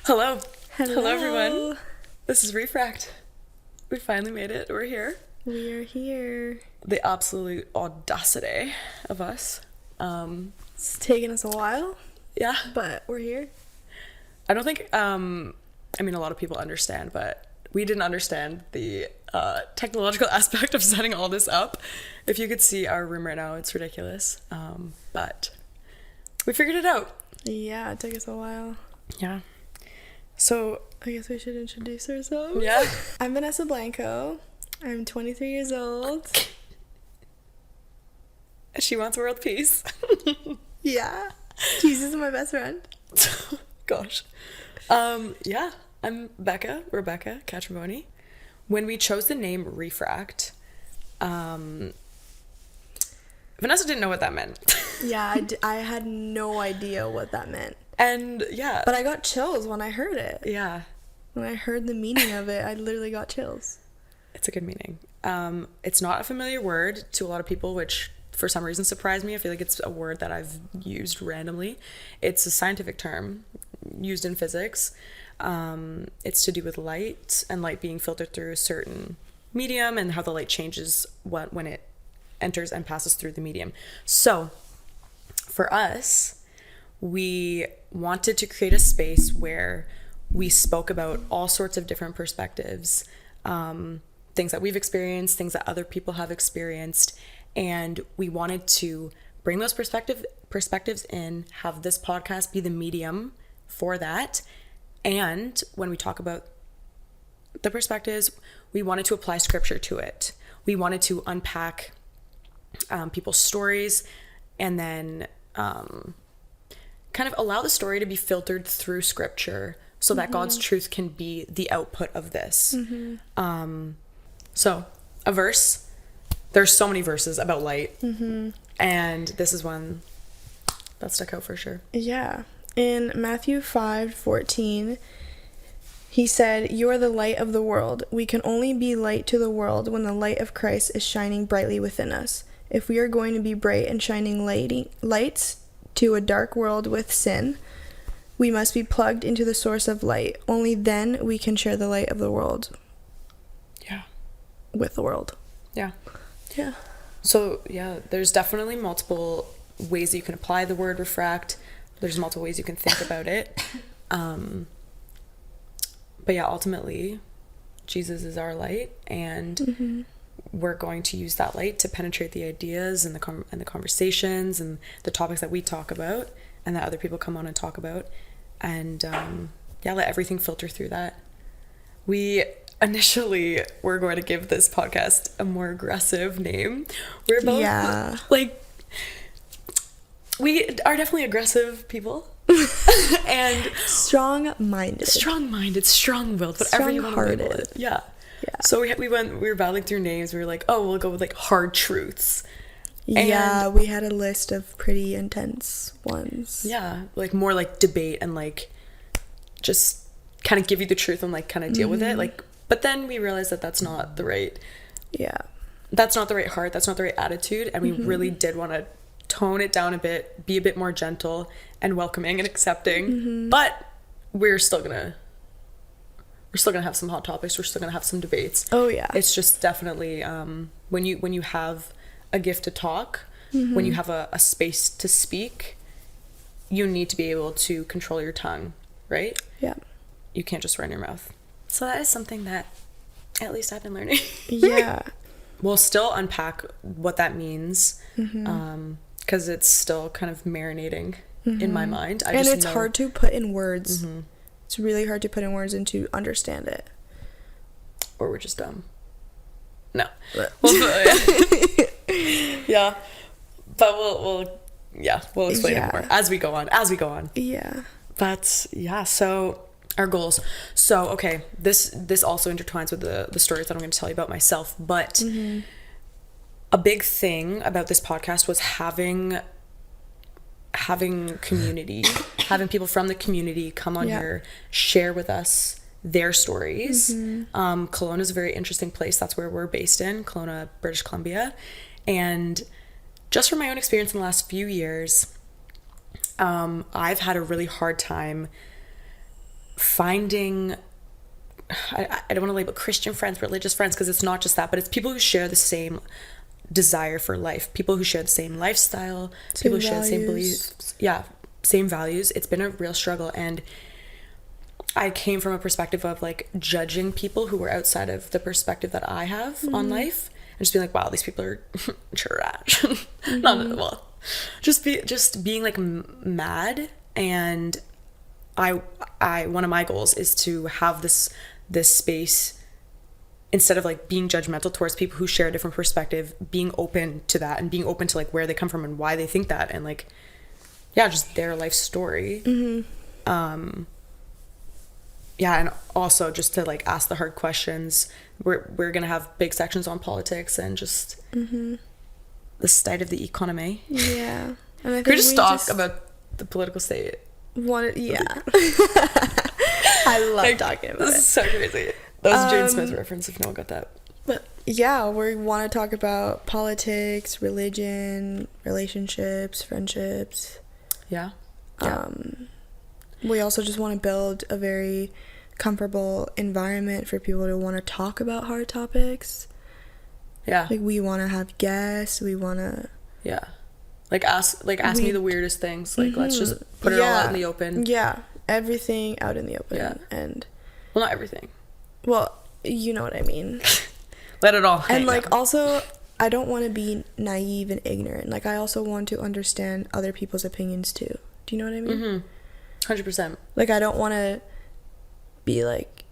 Hello. Hello. Hello, everyone. This is Refract. We finally made it. We're here. We are here. The absolute audacity of us. It's taken us a while, Yeah. but we're here. I don't think, I mean, a lot of people understand, but we didn't understand the technological aspect of setting all this up. If you could see our room right now, it's ridiculous. But we figured it out. Yeah, it took us a while. Yeah. So, I guess we should introduce ourselves. yeah. I'm Vanessa Blanco. I'm 23 years old. She wants world peace. Yeah. Jesus is my best friend. Gosh. Yeah. I'm Rebecca Catrambone. When we chose the name Refract, Vanessa didn't know what that meant. Yeah, I had no idea what that meant. And yeah. But I got chills when I heard it. Yeah. When I heard the meaning of it, I literally got chills. It's a good meaning. It's not a familiar word to a lot of people, which for some reason surprised me. I feel like it's a word that I've used randomly. It's a scientific term used in physics. It's to do with light and light being filtered through a certain medium and how the light changes when it enters and passes through the medium. So for us, we wanted to create a space where we spoke about all sorts of different perspectives, things that we've experienced, things that other people have experienced, and we wanted to bring those perspectives in, have this podcast be the medium for that. And when we talk about the perspectives, we wanted to apply scripture to it. We wanted to unpack people's stories and then kind of allow the story to be filtered through scripture so that God's truth can be the output of this. So a verse, there's so many verses about light, and this is one that stuck out for sure. Yeah. In Matthew 5:14, he said, "You are the light of the world. We can only be light to the world when the light of Christ is shining brightly within us. If we are going to be bright and shining lights to a dark world with sin, we must be plugged into the source of light. Only then we can share the light of the world." Yeah. With the world. Yeah. Yeah. So, yeah, there's definitely multiple ways that you can apply the word refract. There's multiple ways you can think about it. But yeah, ultimately, Jesus is our light, and we're going to use that light to penetrate the ideas and the conversations and the topics that we talk about and that other people come on and talk about. And let everything filter through that. We initially were going to give this podcast a more aggressive name. We're both we are definitely aggressive people. And strong-minded, strong-willed, whatever you want to label it. Yeah. So we were battling through names. We were like, oh, we'll go with like hard truths. Yeah, we had a list of pretty intense ones. Yeah, like more like debate and like just kind of give you the truth and like kind of deal with it. Like, but then we realized that that's not the right. Yeah. That's not the right heart. That's not the right attitude. And we really did want to tone it down a bit, be a bit more gentle and welcoming and accepting. But we're still gonna have some hot topics. We're still gonna have some debates. Oh yeah. It's just definitely when you have a gift to talk, when you have a space to speak, you need to be able to control your tongue, right? Yeah. You can't just run your mouth. So that is something that at least I've been learning. Yeah. We'll still unpack what that means, because it's still kind of marinating in my mind. And it's hard to put in words. It's really hard to put in words and to understand it. Or we're just dumb. No. Yeah. But we'll explain it more as we go on. Yeah. But yeah, so our goals. So okay, this also intertwines with the stories that I'm going to tell you about myself, but a big thing about this podcast was having community, having people from the community come on here, share with us their stories. Kelowna is a very interesting place. That's where we're based in, Kelowna, British Columbia. And just from my own experience in the last few years, I've had a really hard time finding, I don't want to label Christian friends, religious friends, because it's not just that, but it's people who share the same desire for life, people who share the same lifestyle, people who share the same beliefs, same values. It's been a real struggle, and I came from a perspective of like judging people who were outside of the perspective that I have on life, and just being like, wow, these people are trash. Not well, just being like mad. And I one of my goals is to have this space, instead of like being judgmental towards people who share a different perspective, being open to that, and being open to like where they come from and why they think that, and like, yeah, just their life story. Yeah, and also just to like ask the hard questions. We're gonna have big sections on politics and just the state of the economy. Yeah, and I think we just talk about the political state. I love talking about it. This is so crazy. That was a Jane Smith reference, if no one got that. But yeah, we want to talk about politics, religion, relationships, friendships. Yeah. We also just want to build a very comfortable environment for people to want to talk about hard topics. Yeah. Like, we want to have guests. We want to... Yeah. Like, ask me the weirdest things. Like, let's just put it all out in the open. Yeah. Everything out in the open. Yeah. And... Well, not everything. Well, you know what I mean. Let it all hang And, like, out. also, I don't want to be naive and ignorant. Like, I also want to understand other people's opinions, too. Do you know what I mean? 100%. Like, I don't want to be like,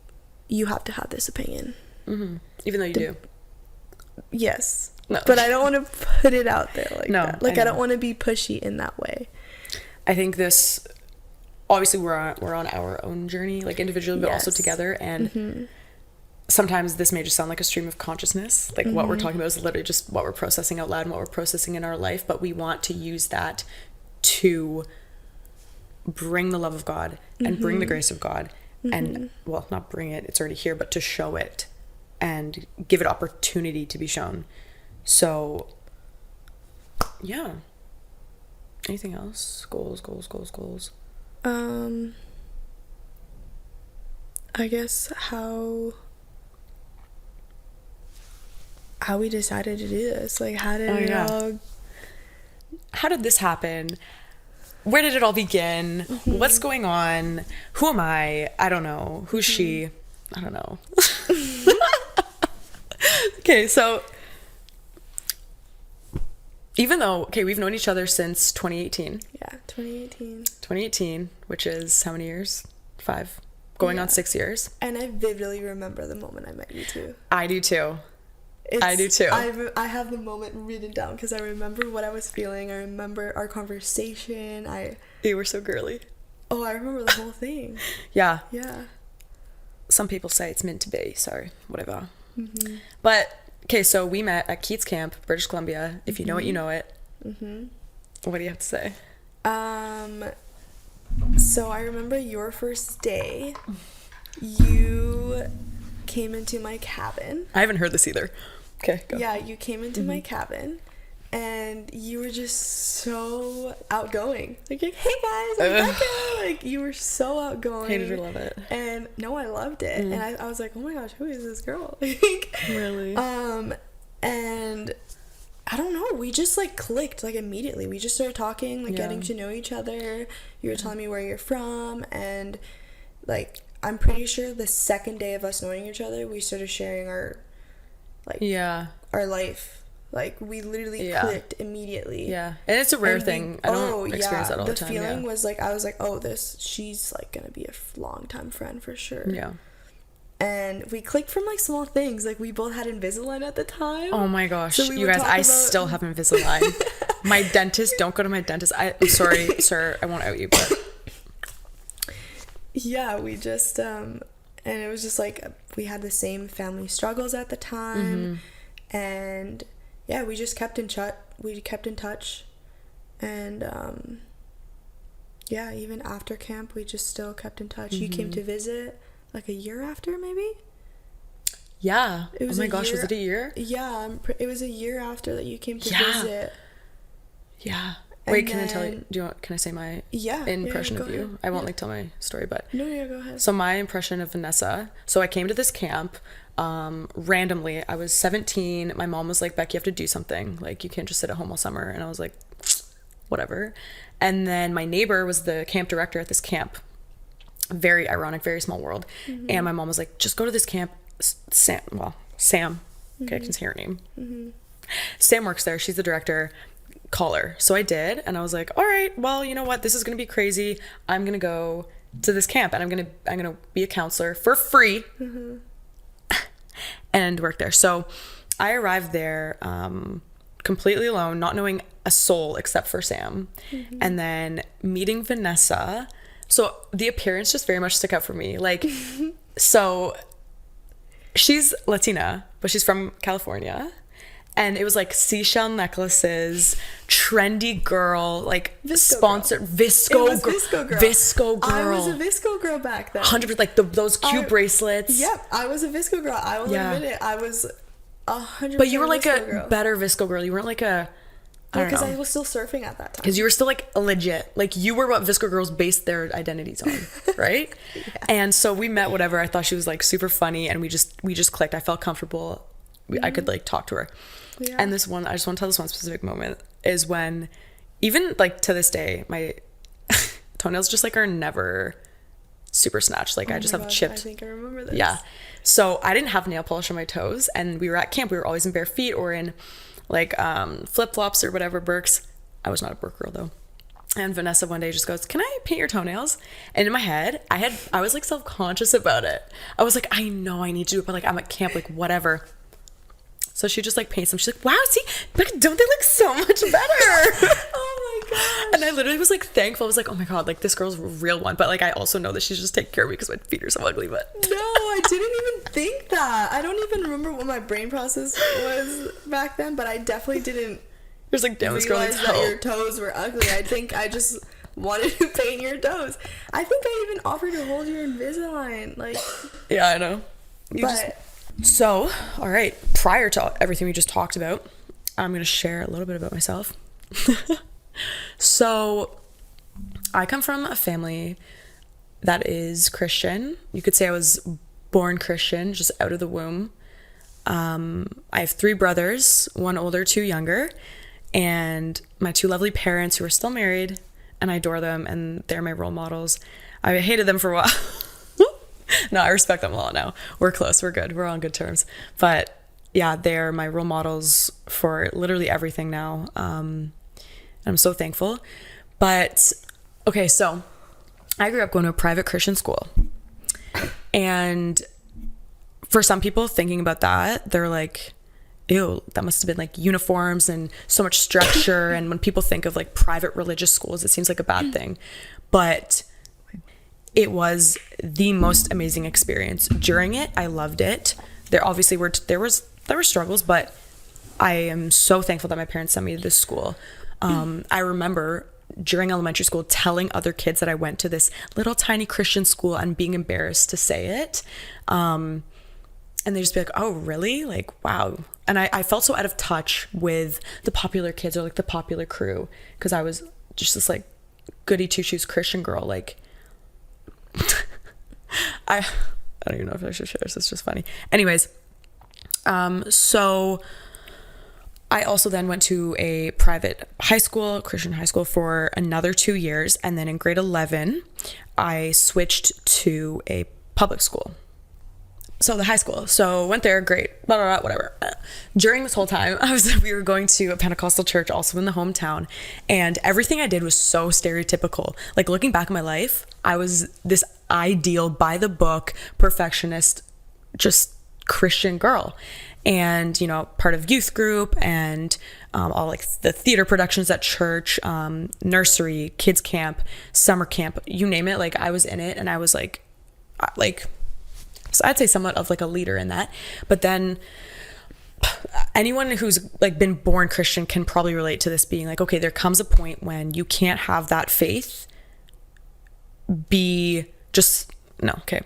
you have to have this opinion. Even though you do. Yes. No. But I don't want to put it out there like that. Like, I don't want to be pushy in that way. I think this, obviously we're on our own journey, like individually, but also together. And sometimes this may just sound like a stream of consciousness. Like what we're talking about is literally just what we're processing out loud and what we're processing in our life. But we want to use that to bring the love of God and bring the grace of God. And, well, not bring it, it's already here, but to show it and give it opportunity to be shown. So, yeah. Anything else? Goals. I guess how we decided to do this. Like, how did How did this happen? Where did it all begin? What's going on? Who am I? I don't know. Who's she? I don't know. Okay, so even though, we've known each other since 2018. Yeah, 2018. 2018, which is how many years? 5. Going on 6 years. And I vividly remember the moment I met you too. I do too. I have the moment written down because I remember what I was feeling. I remember our conversation. You were so girly. Oh, I remember the whole thing. Yeah. Yeah. Some people say it's meant to be. Sorry, whatever. But, okay, so we met at Keats Camp, British Columbia. If you know it, you know it. What do you have to say? So I remember your first day. You came into my cabin. I haven't heard this either. Okay, go. Yeah, you came into my cabin, and you were just so outgoing. Like, hey guys, I'm Rebecca. Like, you were so outgoing. Hated or love it. And no, I loved it. And I was like, oh my gosh, who is this girl? Like, really? And I don't know, we just like clicked like immediately. We just started talking, like getting to know each other. You were telling me where you're from, and like, I'm pretty sure the second day of us knowing each other, we started sharing our our life. Like, we literally clicked immediately. Yeah. And it's a rare thing. I don't experience that all the time. The feeling was like, I was like, oh, she's like gonna be a long time friend for sure. Yeah. And we clicked from like small things. Like, we both had Invisalign at the time. Oh my gosh. So you guys, I still have Invisalign. My dentist, don't go to my dentist. I'm sorry, sir, I won't out you, but yeah, we just and it was just like we had the same family struggles at the time, and yeah, we just kept in touch, and yeah, even after camp we just still kept in touch. You came to visit like a year after, maybe. Yeah. Oh my gosh, was it a year? Yeah, it was a year after that you came to visit. Yeah. Wait, can I tell you? Can I say my Yeah, impression go of you? ahead. I won't like tell my story, but No, yeah, go ahead. so my impression of Vanessa. So I came to this camp randomly. I was 17. My mom was like, Beck, you have to do something. Like, you can't just sit at home all summer. And I was like, whatever. And then my neighbor was the camp director at this camp. Very ironic, very small world. And my mom was like, just go to this camp. Sam. Okay, I can say her name. Sam works there. She's the director. Call her. So I did. And I was like, all right, well, you know what? This is going to be crazy. I'm going to go to this camp and I'm going to be a counselor for free and work there. So I arrived there completely alone, not knowing a soul except for Sam. And then meeting Vanessa. So the appearance just very much stuck out for me. Like, so she's Latina, but she's from California. And it was like seashell necklaces, trendy girl, like sponsored Visco girl. Visco girl. I was a Visco girl back then. 100%, like those cute bracelets. Yep, I was a Visco girl. I will admit it. I was 100%. But you were like Visco a girl. better Visco girl. You weren't like a, I don't know. Because I was still surfing at that time. Because you were still like legit. Like you were what Visco girls based their identities on, right? Yeah. And so we met, whatever. I thought she was like super funny and we just clicked. I felt comfortable. I could like talk to her. Yeah. And this one, I just want to tell this one specific moment is when, even like to this day, my toenails just like are never super snatched. Like I just have chipped. I think I remember this. Yeah. So I didn't have nail polish on my toes and we were at camp. We were always in bare feet or in like flip-flops or whatever, Birks. I was not a Birk girl though. And Vanessa one day just goes, can I paint your toenails? And in my head, I was like self-conscious about it. I was like, I know I need to do it, but like I'm at camp, like whatever. So she just like paints them. She's like, wow, see, but don't they look so much better? Oh my gosh. And I literally was like thankful. I was like, oh my God, like this girl's a real one. But like I also know that she's just taking care of me because my feet are so ugly. But no, I didn't even think that. I don't even remember what my brain process was back then, but I definitely didn't there's like, damn, this girl needs help. That your toes were ugly. I think I just wanted to paint your toes. I think I even offered to hold your Invisalign. Like, yeah, I know. So, all right, prior to everything we just talked about, I'm going to share a little bit about myself. So, I come from a family that is Christian. You could say I was born Christian, just out of the womb. I have 3 brothers, 1 older, 2 younger, and my 2 lovely parents who are still married, and I adore them, and they're my role models. I hated them for a while. No, I respect them a lot now. We're close. We're good. We're on good terms. But yeah, they're my role models for literally everything now. I'm so thankful. But okay, so I grew up going to a private Christian school. And for some people thinking about that, they're like, ew, that must have been like uniforms and so much structure. And when people think of like private religious schools, it seems like a bad thing. But it was the most amazing experience. During it, I loved it. There obviously there were struggles, but I am so thankful that my parents sent me to this school. I remember during elementary school telling other kids that I went to this little tiny Christian school and being embarrassed to say it. And they just be like, oh, really? Like, wow. And I felt so out of touch with the popular kids or like the popular crew because I was just this like goody two-shoes Christian girl. Like, I don't even know if I should share this. It's just funny. Anyways, so I also then went to a private high school, Christian high school, for another 2 years. And then in grade 11, I switched to a public school. So the high school. So went there, great, blah, blah, blah, whatever. During this whole time, we were going to a Pentecostal church also in the hometown. And everything I did was so stereotypical. Like looking back in my life, I was this ideal, by the book, perfectionist, just Christian girl. And, you know, part of youth group and all like the theater productions at church, nursery, kids camp, summer camp, you name it. Like I was in it and I was like, so I'd say somewhat of like a leader in that. But then anyone who's like been born Christian can probably relate to this being like, okay, there comes a point when you can't have that faith be just, no, okay.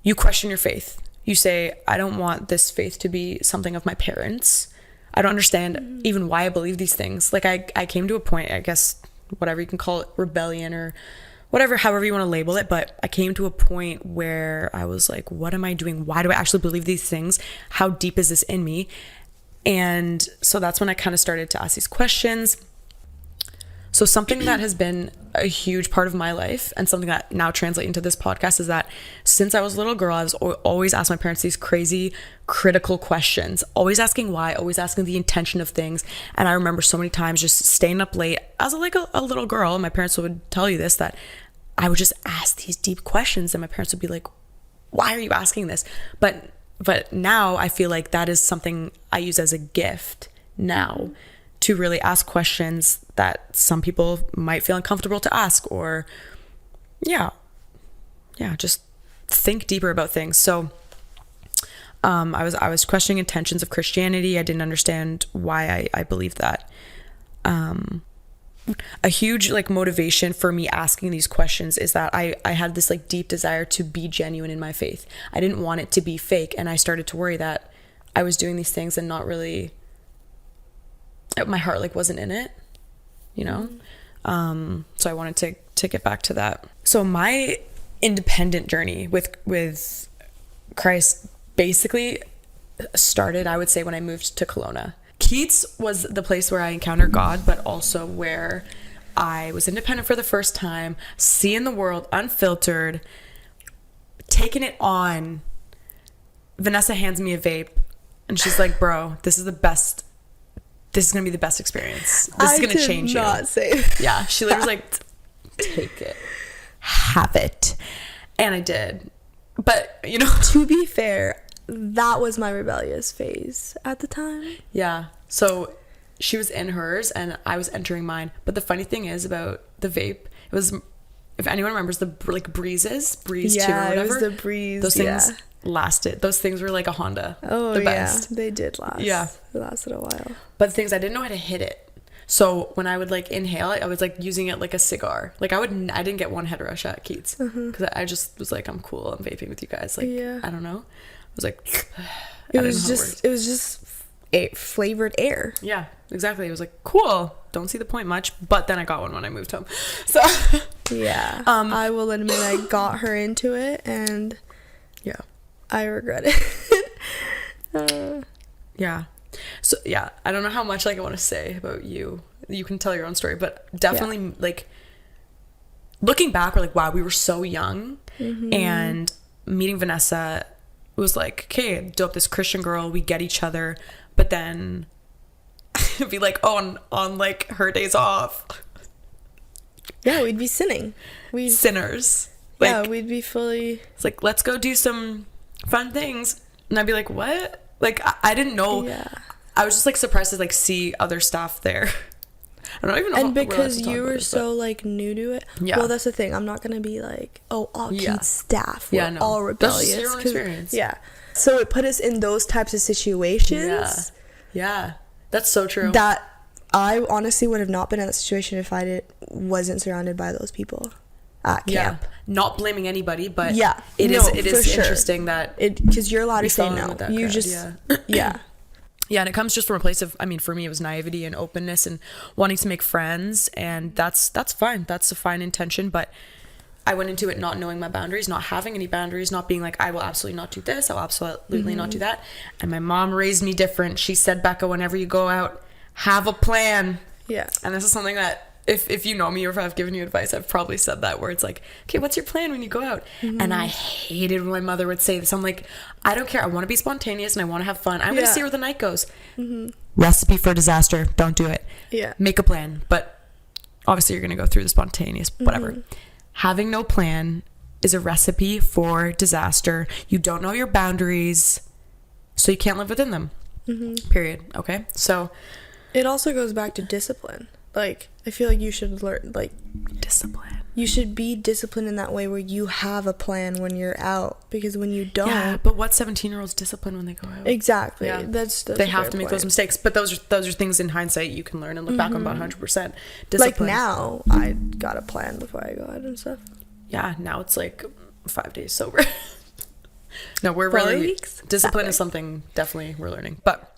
You question your faith. You say, I don't want this faith to be something of my parents. I don't understand even why I believe these things. Like I came to a point, I guess, whatever you can call it, rebellion or whatever, however you want to label it. But I came to a point where I was like, what am I doing? Why do I actually believe these things? How deep is this in me? And so that's when I kind of started to ask these questions. So something that has been a huge part of my life and something that now translates into this podcast is that since I was a little girl, I was always asking my parents these crazy critical questions, always asking why, always asking the intention of things. And I remember so many times just staying up late as a little girl. My parents would tell you this, that I would just ask these deep questions and my parents would be like, why are you asking this? But now I feel like that is something I use as a gift now, to really ask questions that some people might feel uncomfortable to ask, or just think deeper about things. So I was questioning intentions of Christianity. I didn't understand why I believed that. A huge like motivation for me asking these questions is that I had this like deep desire to be genuine in my faith. I didn't want it to be fake, and I started to worry that I was doing these things and not really, my heart like wasn't in it, you know. So I wanted to get back to that. So my independent journey with Christ basically started, I would say, when I moved to Kelowna. Keats was the place where I encountered God, but also where I was independent for the first time, seeing the world unfiltered, taking it on. Vanessa hands me a vape and she's like, bro, this is gonna be the best experience. This is gonna change you. I did not say Yeah, she literally was like, take it, have it. And I did. But, you know, to be fair, that was my rebellious phase at the time. Yeah. So she was in hers and I was entering mine. But the funny thing is about the vape, it was, if anyone remembers the like Breeze 2 or whatever. It was the Breeze. Those things lasted. Those things were like a Honda. Oh, the best. Yeah, they did last. Yeah. It lasted a while. But the things, I didn't know how to hit it. So when I would like inhale it, I was like using it like a cigar. Like I didn't get one head rush at Keats because I just was like, I'm cool. I'm vaping with you guys. Like, I don't know. I was like, it was just flavored air. Yeah, exactly. It was like, cool. Don't see the point much. But then I got one when I moved home. So yeah, I will admit I got her into it, and yeah, I regret it. Yeah. So yeah, I don't know how much like I want to say about you. You can tell your own story, but definitely like looking back, we're like, wow, we were so young, and meeting Vanessa was like, okay, dope, this Christian girl, we get each other, but then be like, oh, on like her days off, we'd be sinning. Sinners. Like, we'd be fully. It's like, let's go do some fun things, and I'd be like, what? Like I didn't know. Yeah. I was just like surprised to like see other stuff there. I don't even know. And because you were so like new to it. Yeah. Well, that's the thing. I'm not gonna be like, oh, all Keats staff were all rebellious. That's your own experience. Yeah. So it put us in those types of situations. Yeah. That's so true. That I honestly would have not been in that situation if wasn't surrounded by those people at camp. Yeah. Not blaming anybody, but it is interesting that because you're allowed to say no. You just Yeah, and it comes just from a place of, I mean, for me, it was naivety and openness and wanting to make friends, and that's fine. That's a fine intention, but I went into it not knowing my boundaries, not having any boundaries, not being like, I will absolutely not do this, I'll absolutely not do that. And my mom raised me different. She said, Becca, whenever you go out, have a plan. Yeah. And this is something that, if you know me or if I've given you advice, I've probably said that, where it's like, okay, what's your plan when you go out? And I hated when my mother would say this. I'm like, I don't care. I want to be spontaneous and I want to have fun. I'm going to see where the night goes. Recipe for disaster. Don't do it. Yeah. Make a plan. But obviously you're going to go through the spontaneous, whatever. Having no plan is a recipe for disaster. You don't know your boundaries, so you can't live within them. Period. Okay? So it also goes back to discipline. Like, I feel like you should learn, like, discipline. You should be disciplined in that way where you have a plan when you're out, because when you don't. Yeah, but what 17-year-olds discipline when they go out? Exactly. Yeah. That's they have to make those mistakes. But those are things in hindsight you can learn and look back on about 100%. Discipline. Like now, I got a plan before I go out and stuff. Yeah, now it's like 5 days sober. No, we're really discipline is something definitely we're learning. But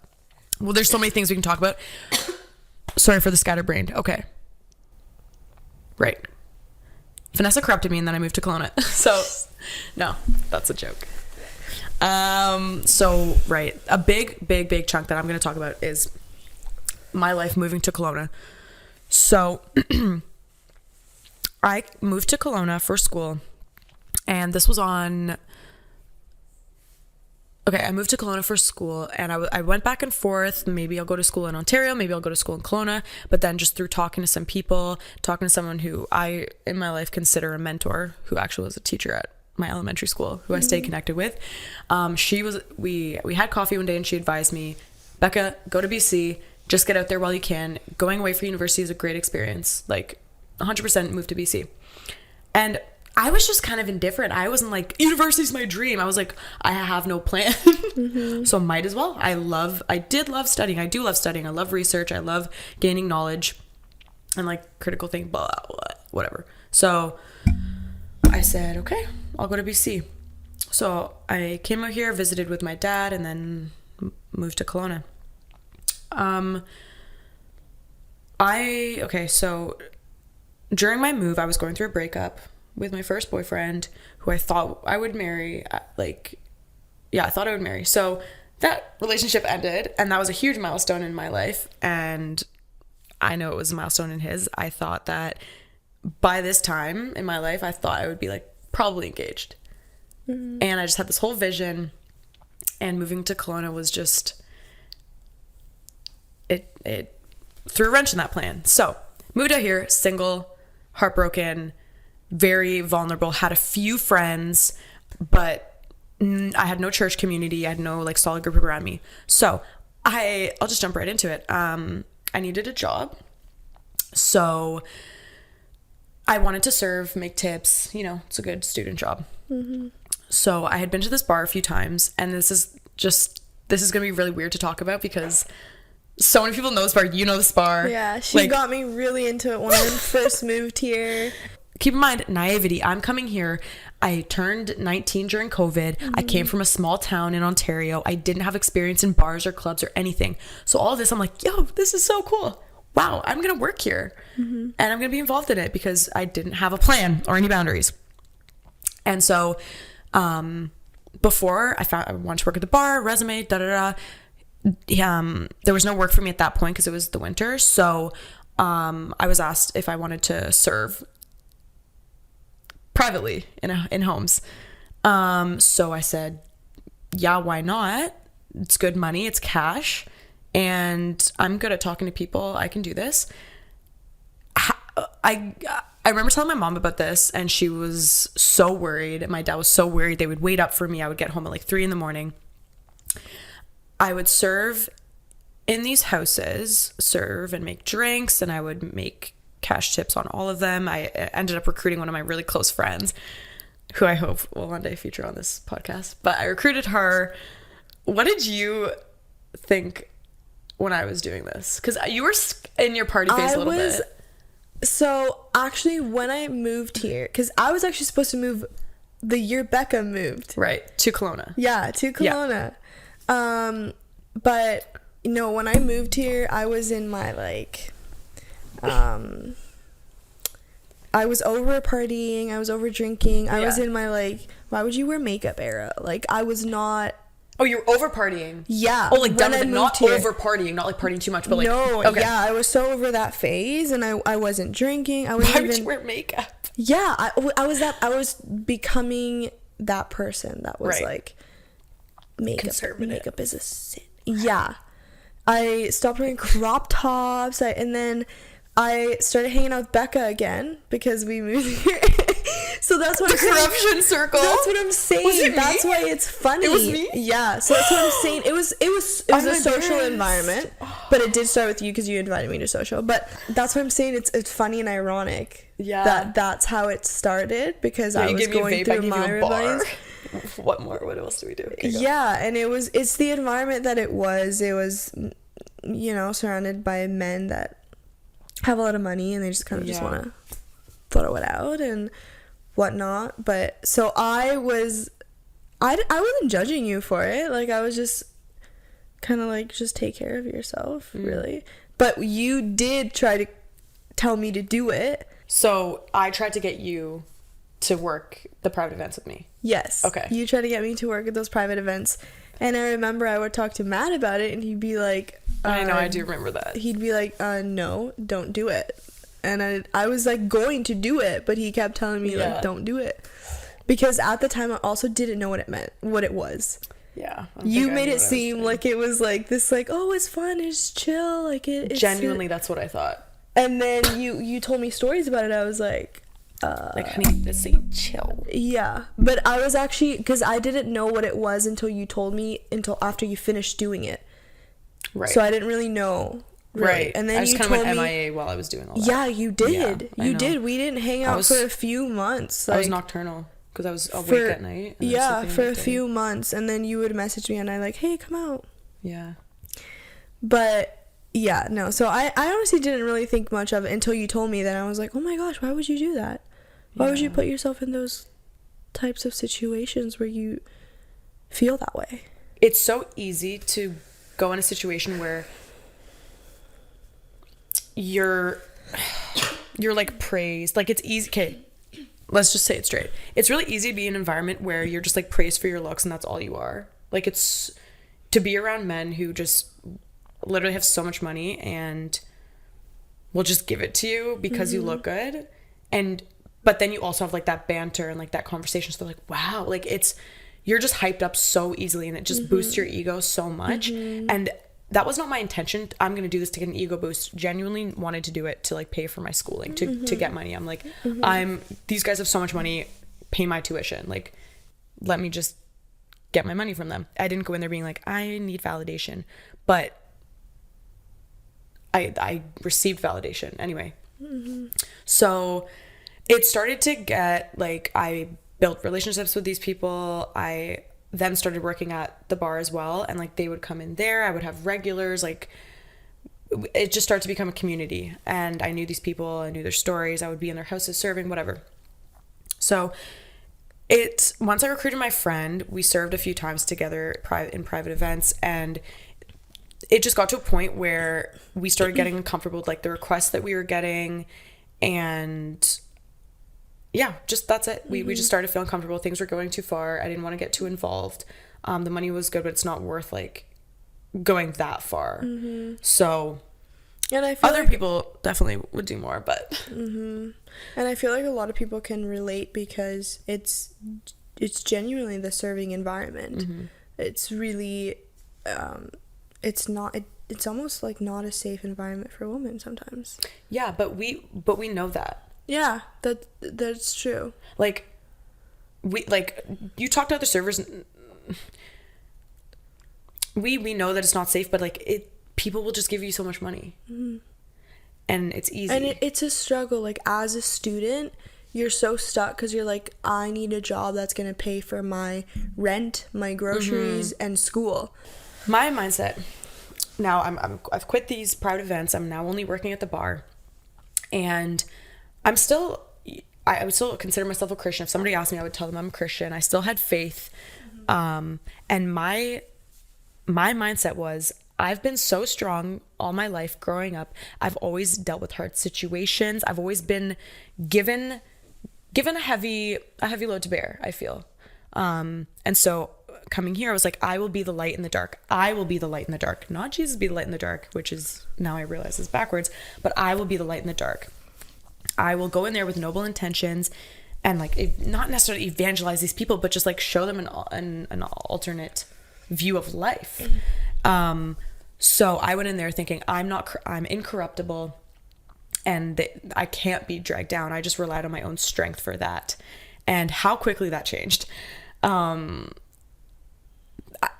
Well, there's so many things we can talk about. Sorry for the scatterbrained. Okay. Right. Vanessa corrupted me and then I moved to Kelowna. So, no, that's a joke. So, right. A big chunk that I'm going to talk about is my life moving to Kelowna. So, I moved to Kelowna for school, and this was on... Okay, I moved to Kelowna for school, and I went back and forth. Maybe I'll go to school in Ontario, maybe I'll go to school in Kelowna. But then just through talking to some people, talking to someone who I, in my life, consider a mentor, who actually was a teacher at my elementary school, who I stayed connected with. We had coffee one day, and she advised me, Becca, go to BC, just get out there while you can. Going away for university is a great experience. Like, 100% move to BC. And I was just kind of indifferent. I wasn't like, university's my dream. I was like, I have no plan. So might as well. I did love studying. I do love studying. I love research. I love gaining knowledge and like critical thinking, blah, blah, whatever. So I said, okay, I'll go to BC. So I came out here, visited with my dad, and then moved to Kelowna. So during my move, I was going through a breakup with my first boyfriend, who I thought I would marry. I thought I would marry. So that relationship ended, and that was a huge milestone in my life. And I know it was a milestone in his. I thought that by this time in my life, I thought I would be like probably engaged. And I just had this whole vision, and moving to Kelowna was just, it threw a wrench in that plan. So moved out here, single, heartbroken, very vulnerable, had a few friends, but I had no church community. I had no like solid group around me. So I'll just jump right into it. I needed a job. So I wanted to serve, make tips, it's a good student job. So I had been to this bar a few times, and this is going to be really weird to talk about because so many people know this bar. You know this bar. Yeah, she got me really into it when I first moved here. Keep in mind, naivety. I'm coming here. I turned 19 during COVID. I came from a small town in Ontario. I didn't have experience in bars or clubs or anything. So all of this, I'm like, yo, this is so cool. Wow, I'm going to work here. And I'm going to be involved in it because I didn't have a plan or any boundaries. And so before I wanted to work at the bar, resume, there was no work for me at that point because it was the winter. So I was asked if I wanted to serve privately in homes. So I said, yeah, why not? It's good money. It's cash. And I'm good at talking to people. I can do this. I remember telling my mom about this, and she was so worried. My dad was so worried. They would wait up for me. I would get home at like 3 a.m. I would serve in these houses, serve and make drinks, and I would make cash tips on all of them. I ended up recruiting one of my really close friends, who I hope will one day feature on this podcast. But I recruited her. What did you think when I was doing this? Because you were in your party phase a little bit. So actually, when I moved here, because I was actually supposed to move the year Becca moved. Right, to Kelowna. Yeah, to Kelowna. Yeah. But when I moved here, I was in my I was over partying, I was over drinking, I was in my why would you wear makeup era? I was not. Oh, you're over partying. Yeah. Oh, done with it, not over partying, not partying too much, but no. Okay. Yeah, I was so over that phase, and I wasn't drinking. I wasn't. Why would you wear makeup? Yeah, I was becoming that person that was makeup is a sin. Yeah. I stopped wearing crop tops, and then I started hanging out with Becca again because we moved here. So that's what the corruption circle. That's what I'm saying. That's why it's funny. It was me? Yeah. So that's what I'm saying. It was a social environment, but it did start with you because you invited me to social. But that's what I'm saying. It's funny and ironic. Yeah. That's how it started because I was going through my rebellions. What more? What else do we do? Okay, yeah, and it's the environment that it was surrounded by men that have a lot of money and they just kind of just want to throw it out and whatnot. But so I wasn't judging you for it. I was just kind of like just take care of yourself, really. But you did try to tell me to do it. So I tried to get you to work the private events with me. Yes. Okay. You tried to get me to work at those private events. And I remember I would talk to Matt about it, and he'd be like... I know, I do remember that. He'd be like, no, don't do it. And I was like going to do it, but he kept telling me like, don't do it. Because at the time I also didn't know what it meant, what it was. Yeah. You made it seem like it was like this, like, oh, it's fun, it's chill, like it's genuinely that's what I thought. And then you told me stories about it. I was like honey, this ain't chill. Yeah, but I was actually, because I didn't know what it was until you told me, until after you finished doing it. Right. So I didn't really know. Really. Right. And then I just you kind told of went me, MIA while I was doing all that. yeah, you did. Yeah, you did. We didn't hang out for a few months. I was nocturnal because I was awake at night. And yeah, for a few months, and then you would message me, and I like, hey, come out. Yeah. But yeah, no. So I honestly didn't really think much of it until you told me that. I was like, oh my gosh, why would you do that? Why would you put yourself in those types of situations where you feel that way? It's so easy to go in a situation where you're like praised. Like, it's easy. Okay, let's just say it straight. It's really easy to be in an environment where you're just like praised for your looks and that's all you are. Like, it's to be around men who just literally have so much money and will just give it to you because you look good. But then you also have like that banter and like that conversation. So they're like, wow, like you're just hyped up so easily and it just boosts your ego so much. And that was not my intention. I'm going to do this to get an ego boost. Genuinely wanted to do it to like pay for my schooling, to get money. I'm like, these guys have so much money, pay my tuition. Like, let me just get my money from them. I didn't go in there being like, I need validation. But I received validation anyway. So it started to get like, I built relationships with these people. I then started working at the bar as well, and like they would come in there. I would have regulars. Like, it just started to become a community, and I knew these people. I knew their stories. I would be in their houses serving, whatever. So once I recruited my friend, we served a few times together in private events, and it just got to a point where we started getting comfortable with like the requests that we were getting, and yeah, just that's it. We just started feeling comfortable. Things were going too far. I didn't want to get too involved. The money was good, but it's not worth like going that far. So, and I feel other people definitely would do more, but and I feel like a lot of people can relate because it's genuinely the serving environment. It's really it's almost like not a safe environment for women sometimes. Yeah, but we know that. Yeah, that's true. Like, you talk to other servers, we know that it's not safe, but like people will just give you so much money. And it's easy. And it's a struggle. Like, as a student, you're so stuck because you're like, I need a job that's going to pay for my rent, my groceries, and school. My mindset now, I've quit these private events. I'm now only working at the bar, and I would still consider myself a Christian. If somebody asked me, I would tell them I'm a Christian. I still had faith. And my mindset was, I've been so strong all my life growing up. I've always dealt with hard situations. I've always been given a heavy load to bear, I feel. And so coming here, I was like, I will be the light in the dark. I will be the light in the dark. Not Jesus be the light in the dark, which is, now I realize is backwards, but I will be the light in the dark. I will go in there with noble intentions and like not necessarily evangelize these people, but just like show them an alternate view of life. So I went in there thinking I'm incorruptible and I can't be dragged down. I just relied on my own strength for that. And how quickly that changed.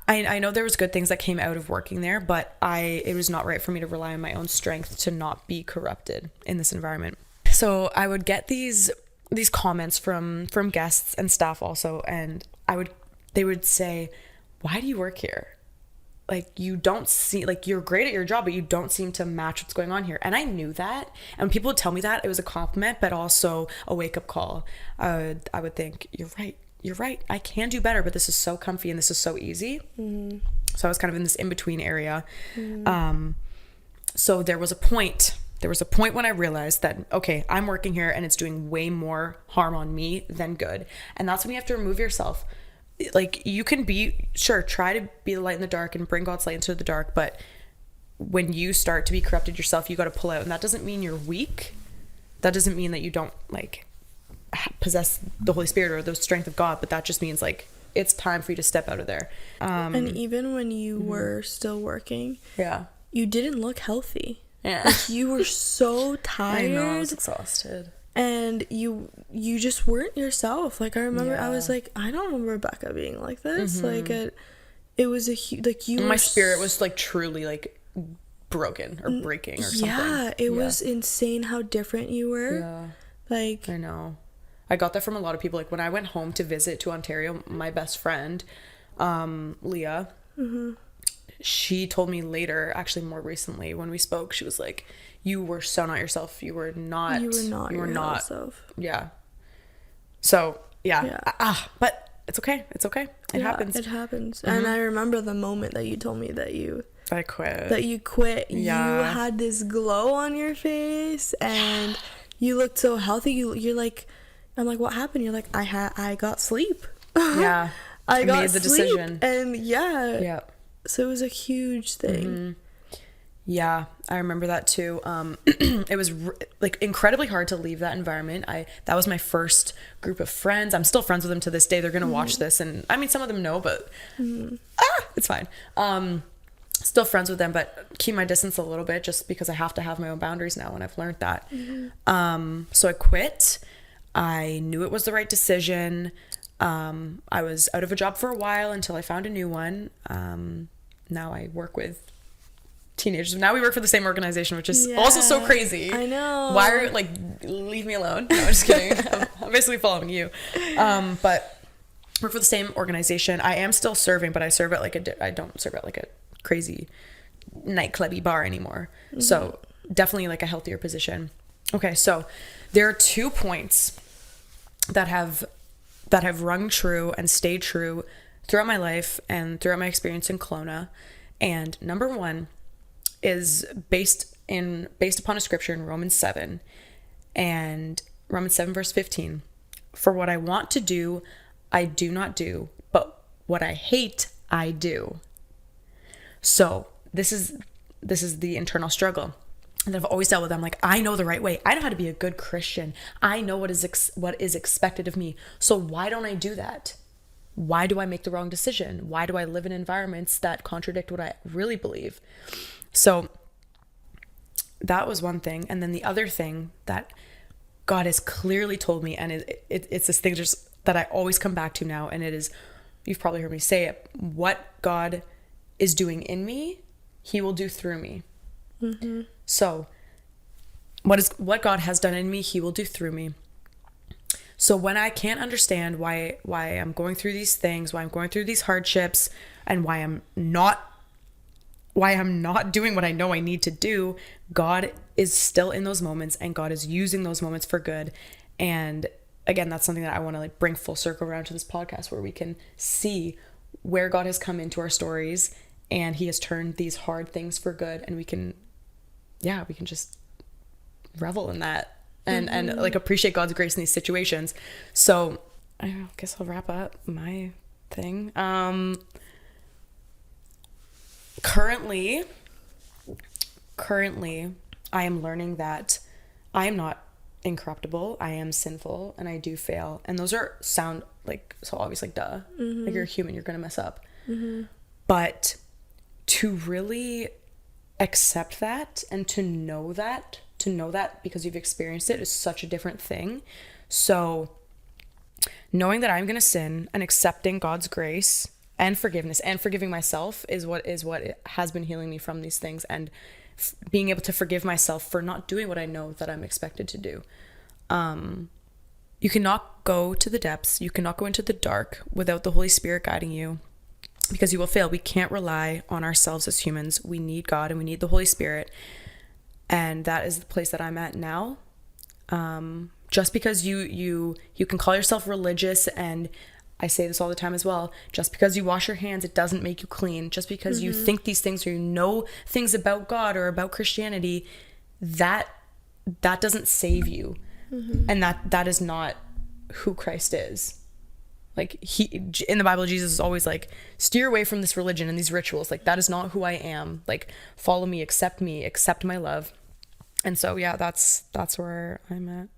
I know there was good things that came out of working there, but it was not right for me to rely on my own strength to not be corrupted in this environment. So I would get these comments from guests and staff also, and they would say, why do you work here? Like, you don't see, like, you're great at your job, but you don't seem to match what's going on here. And I knew that. And when people would tell me that, it was a compliment, but also a wake-up call. I would think, you're right. I can do better, but this is so comfy and this is so easy. So I was kind of in this in-between area. So there was a point when I realized that, okay, I'm working here and it's doing way more harm on me than good. And that's when you have to remove yourself. Like, you can try to be the light in the dark and bring God's light into the dark, but when you start to be corrupted yourself, you got to pull out. And that doesn't mean you're weak. That doesn't mean that you don't like possess the Holy Spirit or the strength of God, but that just means like it's time for you to step out of there. And even when you were still working, you didn't look healthy. Like, you were so tired. I know, I was exhausted. And you just weren't yourself. Like, I remember I was like, I don't remember Rebecca being like this. Like, it was my spirit was like truly like broken or breaking or something. It was insane how different you were. Like, I know. I got that from a lot of people. Like, when I went home to visit to Ontario, my best friend, Leah, she told me later, actually more recently when we spoke, she was like, you were so not yourself. You were not yourself. Yeah. So but it's okay. It happens. It happens. And I remember the moment that you told me that I quit. That you quit. Yeah. You had this glow on your face and you looked so healthy. You're like, I'm like, what happened? You're like, I got sleep. Yeah. I got made the sleep. decision. And so it was a huge thing. Yeah, I remember that too. It was like incredibly hard to leave that environment. That was my first group of friends. I'm still friends with them to this day. They're gonna watch this, and I mean, some of them know, but it's fine. Still friends with them, but keep my distance a little bit just because I have to have my own boundaries now, and I've learned that. So I quit. I knew it was the right decision. I was out of a job for a while until I found a new one. Now I work with teenagers. Now we work for the same organization, which is also so crazy. I know. Why are leave me alone? No, I'm just kidding. I'm basically following you. But work for the same organization. I am still serving, but I serve at I don't serve at like a crazy nightclubby bar anymore. So definitely like a healthier position. Okay, so there are 2 points that have rung true and stayed true throughout my life and throughout my experience in Kelowna. And number 1 is based upon a scripture in Romans 7, and Romans 7 verse 15. For what I want to do, I do not do, but what I hate, I do. So this is the internal struggle. And I've always dealt with them. Like, I know the right way. I know how to be a good Christian. I know what is expected of me. So why don't I do that? Why do I make the wrong decision? Why do I live in environments that contradict what I really believe? So that was one thing. And then the other thing that God has clearly told me, and it's this thing just that I always come back to now, and it is, you've probably heard me say it, what God is doing in me, he will do through me. So what God has done in me, he will do through me. So when I can't understand why I'm going through these things, why I'm going through these hardships, and why I'm not doing what I know I need to do, God is still in those moments, and God is using those moments for good. And again, that's something that I want to like bring full circle around to this podcast, where we can see where God has come into our stories and he has turned these hard things for good, and we can just revel in that and like appreciate God's grace in these situations. So I guess I'll wrap up my thing. Currently I am learning that I am not incorruptible. I am sinful and I do fail. And those sound like so obvious, like duh. Like, you're a human, you're gonna mess up. But to really accept that and to know that because you've experienced it is such a different thing. So knowing that I'm going to sin and accepting God's grace and forgiveness and forgiving myself is what has been healing me from these things, and being able to forgive myself for not doing what I know that I'm expected to do. You cannot go to the depths, you cannot go into the dark without the Holy Spirit guiding you, because you will fail. We can't rely on ourselves as humans. We need God and we need the Holy Spirit. And that is the place that I'm at now. Just because you can call yourself religious and I say this all the time as well. Just because you wash your hands, it doesn't make you clean. Just because you think these things or you know things about God or about Christianity, that doesn't save you. And that is not who Christ is. Like, in the Bible, Jesus is always like, steer away from this religion and these rituals. Like, that is not who I am. Like, follow me, accept my love. And so, yeah, that's where I'm at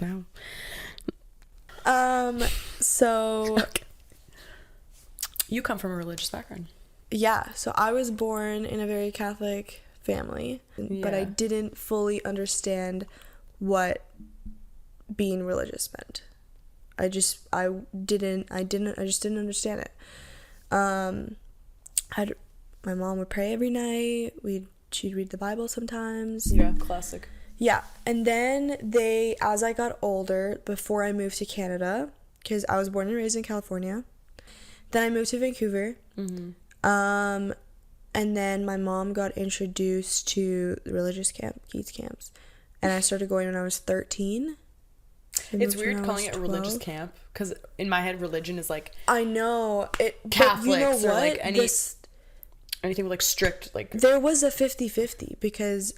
now. So Okay. You come from a religious background. yeah, so I was born in a very Catholic family, but I didn't fully understand what being religious meant. I just didn't understand it. My mom would pray every night. She'd read the Bible sometimes. Yeah, classic. Yeah, and then as I got older, before I moved to Canada, because I was born and raised in California, then I moved to Vancouver. And then my mom got introduced to the religious kids camps, and I started going when I was 13. It's weird calling it a religious camp, because in my head, religion is like, I know it. Catholics, but you know or what? like anything with like strict, like, there was a 50-50 because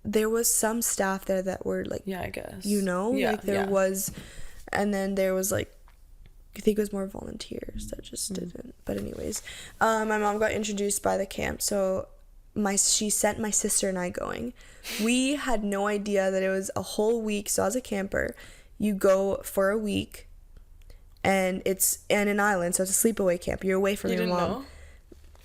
there was some staff there that were like, yeah, I guess, like there was, and then there was like, I think it was more volunteers that just didn't. But anyways, my mom got introduced by the camp, so she sent my sister and I going. We had no idea that it was a whole week. So as a camper, you go for a week, and it's in an island, so it's a sleepaway camp. You're away from your mom. Know?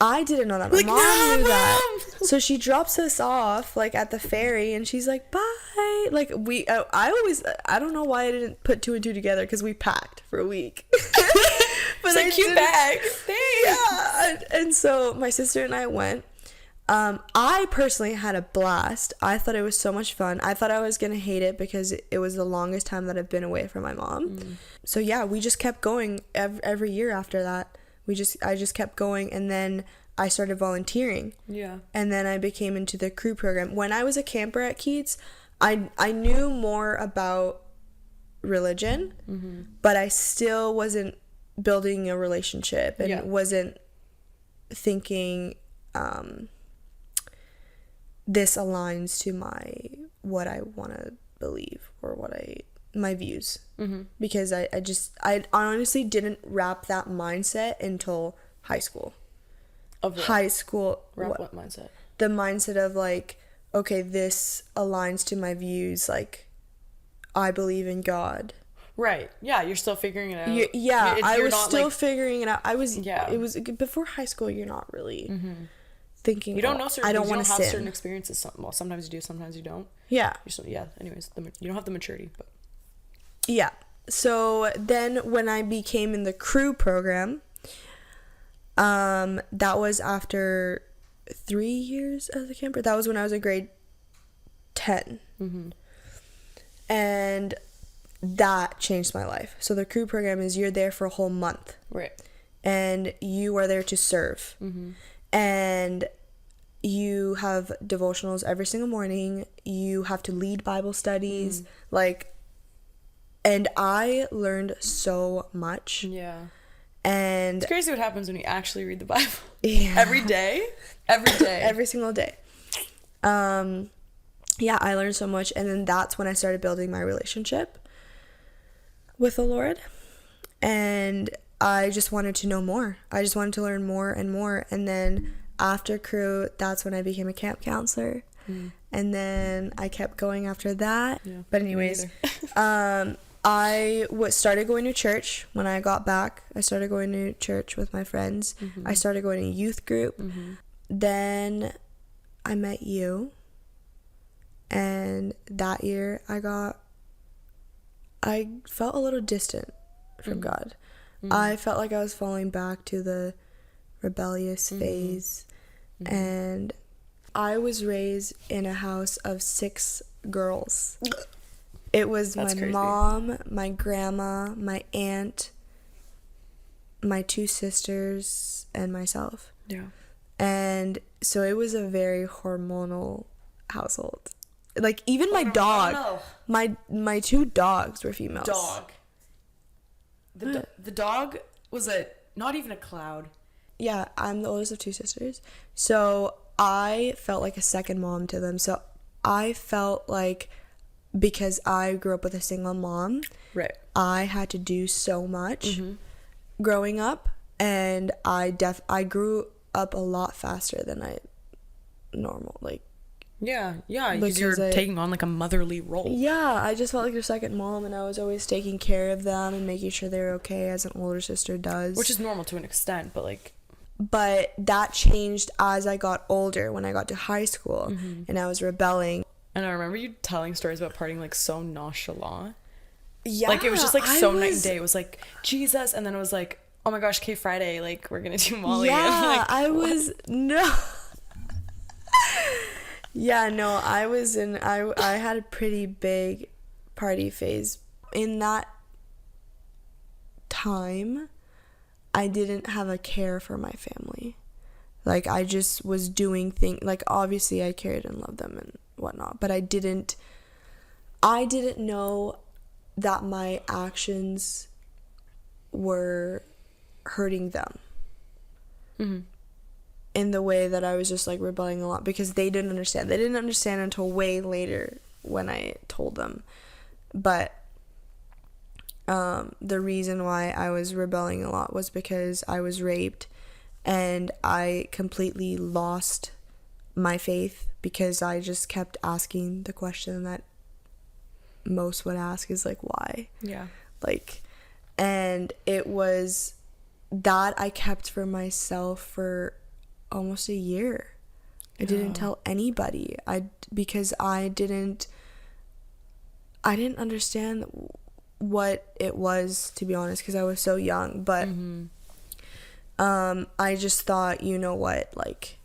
I didn't know that. My mom knew that. So she drops us off like at the ferry, and she's like, bye. Like I don't know why I didn't put two and two together, because we packed for a week. But it's a cute bag. Yeah. And so my sister and I went. I personally had a blast. I thought it was so much fun. I thought I was going to hate it because it was the longest time that I've been away from my mom. So yeah, we just kept going every year after that. I just kept going, and then I started volunteering. Yeah. And then I became into the crew program. When I was a camper at Keats, I knew more about religion, but I still wasn't building a relationship and wasn't thinking this aligns to what I want to believe or my views. Because I honestly didn't wrap that mindset until high school. Of what? High school. What mindset? The mindset of like, okay, this aligns to my views. Like, I believe in God. Right. Yeah, you're still figuring it out. I was still figuring it out. It was before high school. You're not really thinking. You don't know certain. I don't want to have certain experiences. Well, sometimes you do, sometimes you don't. Yeah. Anyways, you don't have the maturity, but. Yeah. So then when I became in the crew program, that was after 3 years as a camper. That was when I was in grade 10. And that changed my life. So the crew program is you're there for a whole month. Right. And you are there to serve. And you have devotionals every single morning. You have to lead Bible studies. And I learned so much. Yeah. And it's crazy what happens when you actually read the Bible. Yeah. Every day. Every single day. Yeah, I learned so much. And then that's when I started building my relationship with the Lord. And I just wanted to know more. I just wanted to learn more and more. And then after crew, that's when I became a camp counselor. And then I kept going after that. Yeah, but anyways, I started going to church when I got back. I started going to church with my friends. I started going to youth group. Then I met you. And that year I felt a little distant from God. I felt like I was falling back to the rebellious phase. And I was raised in a house of 6 girls. It was my mom, my grandma, my aunt, my 2 sisters, and myself. Yeah. And so it was a very hormonal household. Like, even my dog, my 2 dogs were females. The dog was it not even a cloud? Yeah, I'm the oldest of 2 sisters. So I felt like a second mom to them. So I felt like, because I grew up with a single mom, Right. I had to do so much growing up, and I grew up a lot faster than I normal, like. Yeah, because you're taking on like a motherly role. Yeah, I just felt like their second mom, and I was always taking care of them and making sure they're okay, as an older sister does. Which is normal to an extent, but like. But that changed as I got older, when I got to high school, and I was rebelling. And I remember you telling stories about partying like so nonchalant. Yeah. Like it was just like so night and day. It was like Jesus, and then it was like, oh my gosh, K Friday, like we're gonna do Molly. Yeah, and, like, I had a pretty big party phase. In that time, I didn't have a care for my family. Like, I just was doing things, like, obviously I cared and loved them and whatnot, but I didn't know that my actions were hurting them. In the way that I was just like rebelling a lot, because they didn't understand. They didn't understand until way later when I told them. But the reason why I was rebelling a lot was because I was raped, and I completely lost my faith, because I just kept asking the question that most would ask, is like, why? Yeah. Like, and it was that I kept for myself for almost a year. I didn't tell anybody. Because I didn't understand what it was, to be honest, because I was so young. But I just thought, you know what, like,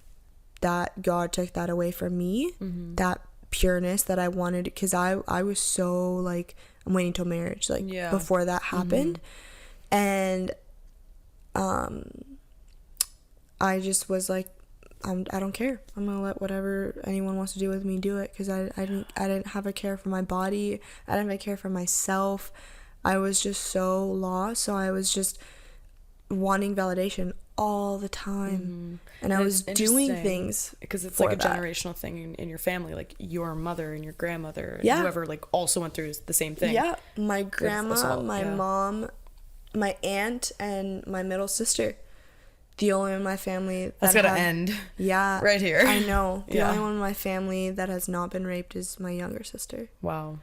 that God took that away from me, that pureness that I wanted, because I was so like, I'm waiting till marriage, like, before that happened. And I just was like, I don't care. I'm gonna let whatever anyone wants to do with me do it, because I didn't have a care for my body. I didn't have a care for myself. I was just so lost. So I was just wanting validation all the time, and I was doing things, because it's like a generational thing in your family. Like your mother and your grandmother, and whoever like also went through the same thing. Yeah, my grandma, my mom, my aunt, and my middle sister. The only one in my family that's gotta end. Yeah, right here. I know. The only one in my family that has not been raped is my younger sister. Wow.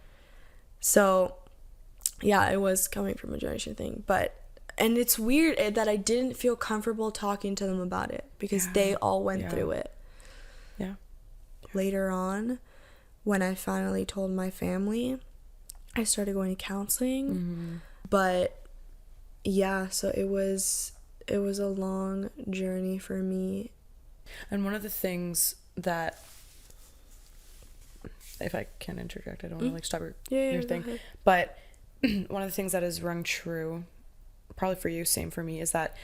So, yeah, it was coming from a generation thing, and it's weird that I didn't feel comfortable talking to them about it, because they all went through it. Yeah. Later Later on, when I finally told my family, I started going to counseling. But yeah, so it was a long journey for me. And one of the things that, if I can interject, I don't want to like stop your thing, but one of the things that has rung true, probably for you, same for me, is that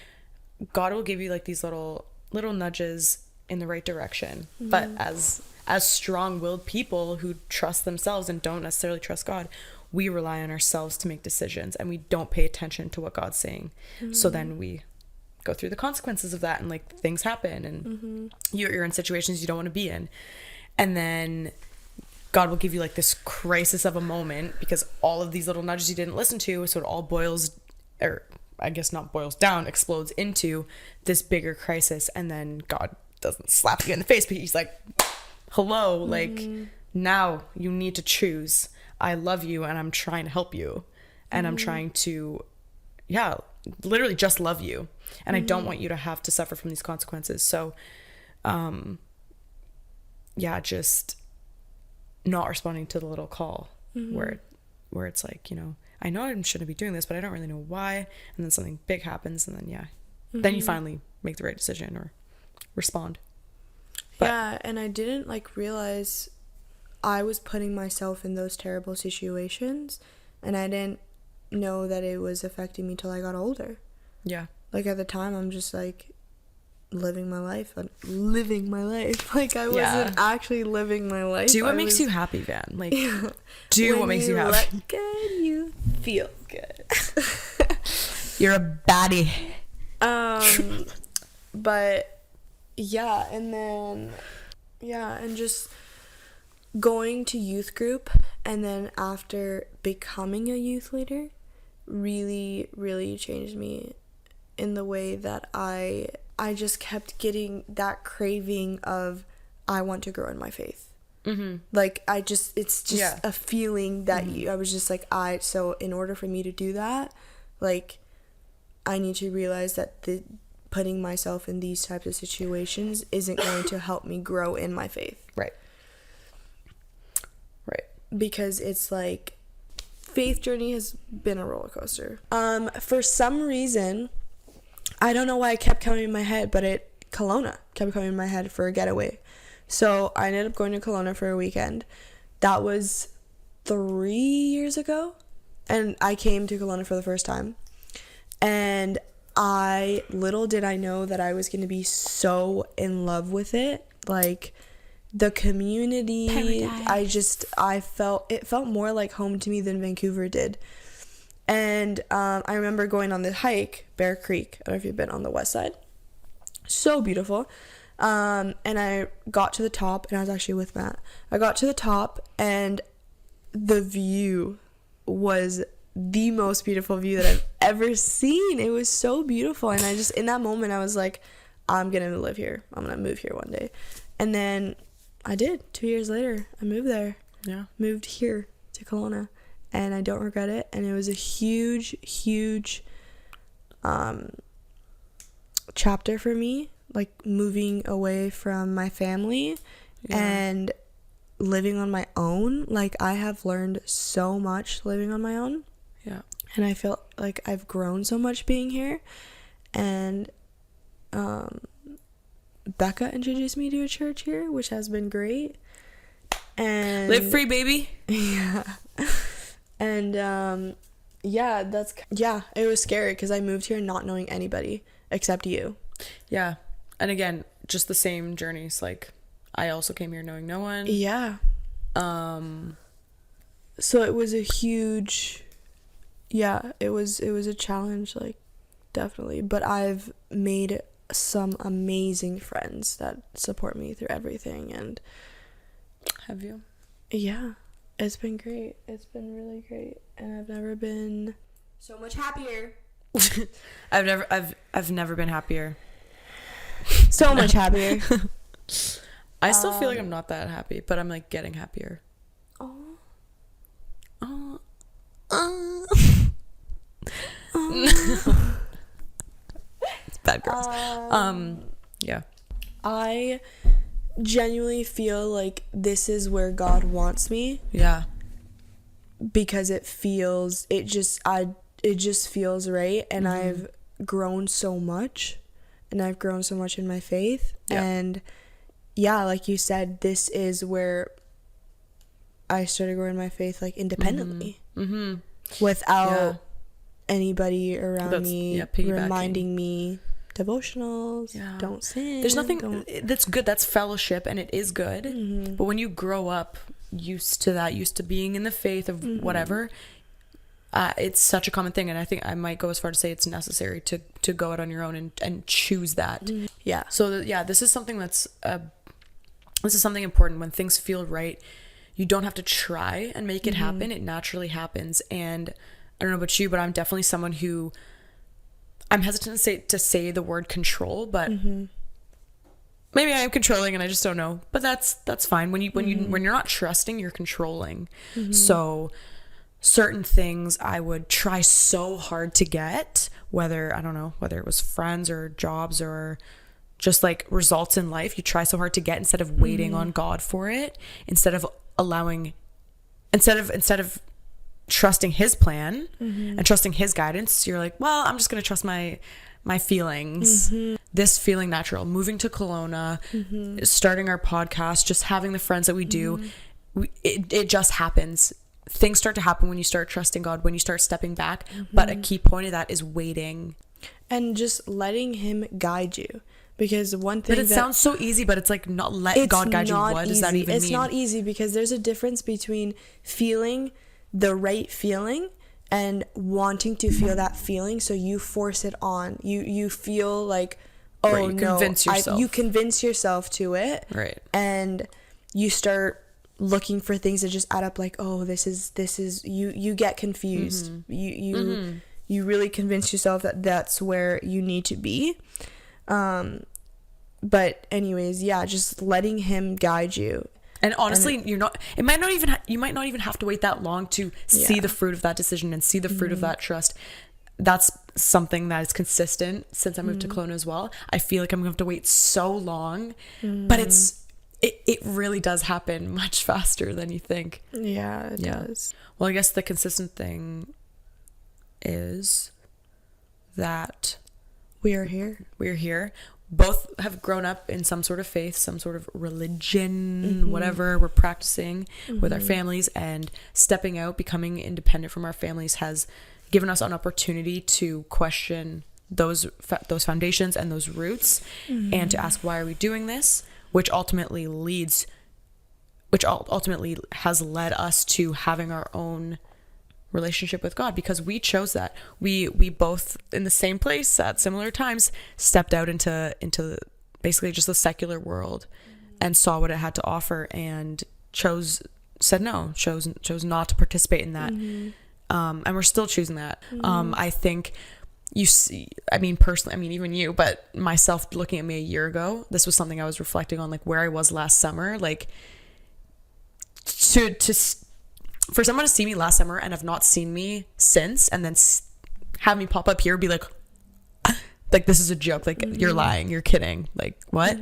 God will give you like these little nudges in the right direction. But as strong-willed people who trust themselves and don't necessarily trust God, we rely on ourselves to make decisions, and we don't pay attention to what God's saying. So then we go through the consequences of that, and like things happen, and you're in situations you don't want to be in, and then God will give you like this crisis of a moment, because all of these little nudges you didn't listen to, so it all boils, or I guess not boils down, explodes into this bigger crisis. And then God doesn't slap you in the face, but he's like, hello, like, now you need to choose. I love you, and I'm trying to help you, and I'm trying to literally just love you, and I don't want you to have to suffer from these consequences. So just not responding to the little call where it's like, you know, I know I shouldn't be doing this, but I don't really know why, and then something big happens, and then then you finally make the right decision or respond. But, and I didn't like realize I was putting myself in those terrible situations, and I didn't know that it was affecting me till I got older. Yeah. Like, at the time, I'm just like living my life. Like, I wasn't actually living my life. Do what makes you happy, Van. Like, do what makes you happy. Look good, you feel good. You're a baddie. But yeah, and then and just going to youth group, and then after becoming a youth leader really, really changed me in the way that I just kept getting that craving of, I want to grow in my faith. Like, it's just a feeling that I was just like, so in order for me to do that, like, I need to realize that putting myself in these types of situations isn't going to help me grow in my faith. Right. Because it's like, faith journey has been a roller coaster. For some reason, I don't know why it kept coming in my head, but Kelowna kept coming in my head for a getaway. So I ended up going to Kelowna for a weekend. That was 3 years ago, and I came to Kelowna for the first time. And little did I know that I was going to be so in love with it. Like, the community, paradise. It felt more like home to me than Vancouver did. And I remember going on the hike, Bear Creek. I don't know if you've been on the west side. So beautiful. And I got to the top, and I was actually with Matt. I got to the top, and the view was the most beautiful view that I've ever seen. It was so beautiful. And in that moment, I was like, I'm going to live here. I'm going to move here one day. And then I did. 2 years later, I moved there. Yeah. Moved here to Kelowna, and I don't regret it. And it was a huge, huge chapter for me, like moving away from my family and living on my own. Like, I have learned so much living on my own. Yeah. And I feel like I've grown so much being here. And Becca introduced me to a church here, which has been great. And live free, baby. Yeah. And it was scary because I moved here not knowing anybody except you. Yeah. And again, just the same journeys. Like, I also came here knowing no one. Yeah. So it was a huge, it was a challenge, like, definitely. But I've made some amazing friends that support me through everything. And have you? Yeah, it's been great. It's been really great. And I've never been so much happier. I've never been happier. So much happier. I still feel like I'm not that happy, but I'm like getting happier. It's bad girls. Yeah. I genuinely feel like this is where God wants me. Yeah. Because it just feels right, and I've grown so much, and I've grown so much in my faith. And like you said, this is where I started growing my faith, like, independently, without anybody around me reminding me devotionals, don't sin. There's nothing that's good. That's fellowship, and it is good. But when you grow up used to being in the faith of whatever, it's such a common thing. And I think I might go as far to say it's necessary to go out on your own and choose that. So this is something this is something important. When things feel right, you don't have to try and make it happen. It naturally happens. And I don't know about you, but I'm definitely someone who, I'm hesitant to say the word control, but maybe I am controlling and I just don't know. But that's fine. When you're not trusting, you're controlling. So certain things I would try so hard to get, whether it was friends or jobs or just like results in life, you try so hard to get instead of waiting on God for it, instead of trusting his plan and trusting his guidance. You're like, well, I'm just going to trust my feelings. This feeling natural, moving to Kelowna, starting our podcast, just having the friends that we do, it just happens. Things start to happen when you start trusting God, when you start stepping back. But a key point of that is waiting and just letting him guide you. Because one thing, but it sounds so easy, but it's like, not let God guide you. What does that even mean? It's not easy, because there's a difference between feeling the right feeling and wanting to feel that feeling, so you force it on. You feel like, oh right, you no, convince yourself. you convince yourself to it, right, and you start looking for things that just add up, like, oh, this is you get confused. You really convince yourself that that's where you need to be. But anyways, yeah, just letting him guide you. And honestly, you might not even have to wait that long to see the fruit of that decision and see the fruit of that trust. That's something that is consistent since I moved to Kelowna as well. I feel like I'm going to have to wait so long, but it really does happen much faster than you think. Yeah, it does. Well, I guess the consistent thing is that we are here. We're here. Both have grown up in some sort of faith, some sort of religion, whatever we're practicing with our families, and stepping out, becoming independent from our families has given us an opportunity to question those foundations and those roots, and to ask, why are we doing this? Which ultimately has led us to having our own relationship with God, because we chose that. We both, in the same place at similar times, stepped out into basically just the secular world and saw what it had to offer, and chose not to participate in that. And we're still choosing that. I think personally, even you, but myself, looking at me a year ago, this was something I was reflecting on, like where I was last summer, like for someone to see me last summer and have not seen me since, and then have me pop up here, be like this is a joke, like you're lying, you're kidding, like what?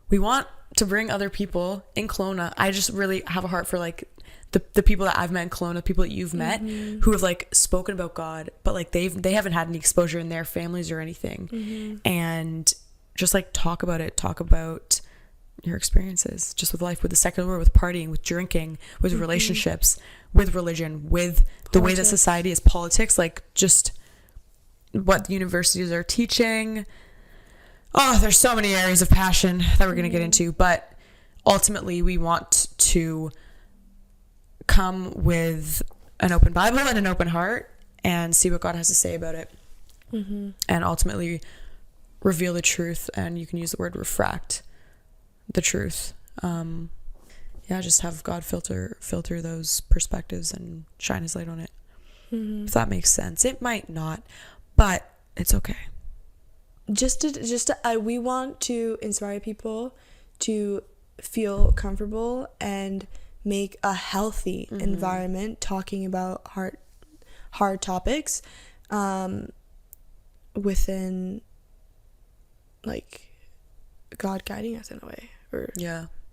We want to bring other people in Kelowna. I just really have a heart for like the people that I've met in Kelowna, people that you've met who have like spoken about God, but like they haven't had any exposure in their families or anything, and just like talk about your experiences just with life, with the secular world, with partying, with drinking, with relationships, with religion, with the way that society is, politics, like just what the universities are teaching. Oh, there's so many areas of passion that we're going to get into, but ultimately we want to come with an open Bible and an open heart and see what God has to say about it, and ultimately reveal the truth. And you can use the word refract the truth. Just have God filter those perspectives and shine his light on it. If that makes sense. It might not, but it's okay. We want to inspire people to feel comfortable and make a healthy environment talking about hard topics within like God guiding us in a way, or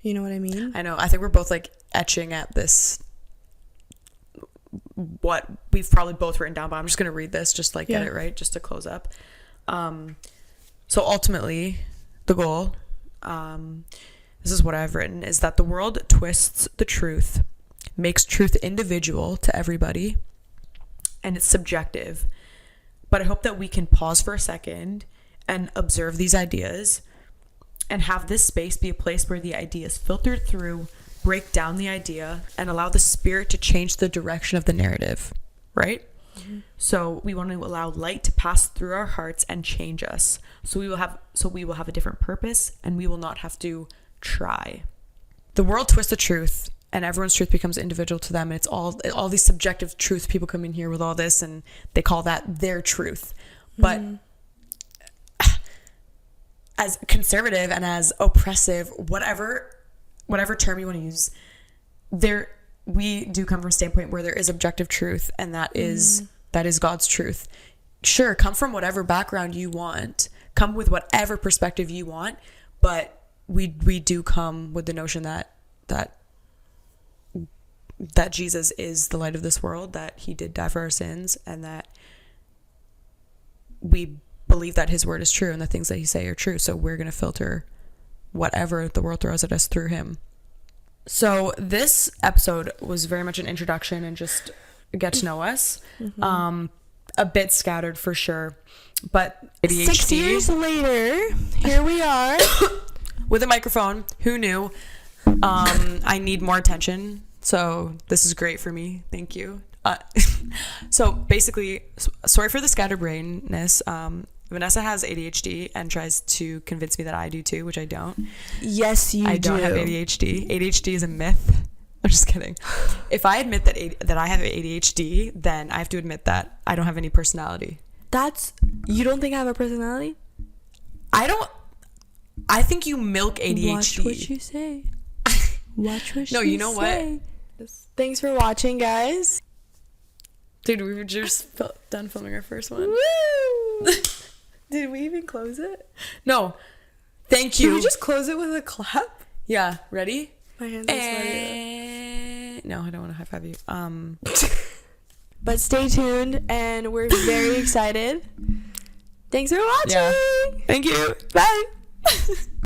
you know what I mean? I know. I think we're both like etching at this, what we've probably both written down, but I'm just going to read this, just like get it right, just to close up. So ultimately the goal, this is what I've written, is that the world twists the truth, makes truth individual to everybody, and it's subjective. But I hope that we can pause for a second and observe these ideas, and have this space be a place where the idea is filtered through, break down the idea, and allow the Spirit to change the direction of the narrative, right? So we want to allow light to pass through our hearts and change us. So we will have a different purpose, and we will not have to try. The world twists the truth, and everyone's truth becomes individual to them, and it's all these subjective truths. People come in here with all this, and they call that their truth. But as conservative and as oppressive, whatever term you want to use, we do come from a standpoint where there is objective truth, and that is God's truth. Sure, come from whatever background you want, come with whatever perspective you want, but we do come with the notion that Jesus is the light of this world, that he did die for our sins, and that we believe that his word is true and the things that he say are true. So we're going to filter whatever the world throws at us through him. So this episode was very much an introduction and just get to know us. A bit scattered for sure, but ADHD. 6 years later, here we are with a microphone. Who knew? I need more attention, so this is great for me. Thank you. So basically, sorry for the scatterbrainness. Vanessa has ADHD and tries to convince me that I do too, which I don't. Yes, you do. I don't have ADHD. ADHD is a myth. I'm just kidding. If I admit that I have ADHD, then I have to admit that I don't have any personality. You don't think I have a personality? I think you milk ADHD. Watch what you say. Watch what you say. No, you know what? Thanks for watching, guys. Dude, we were just done filming our first one. Woo! Did we even close it? No. Thank you. Did we just close it with a clap? Yeah. Ready? My hands are sweaty. No, I don't want to high five you. But stay tuned, and we're very excited. Thanks for watching. Yeah. Thank you. Bye.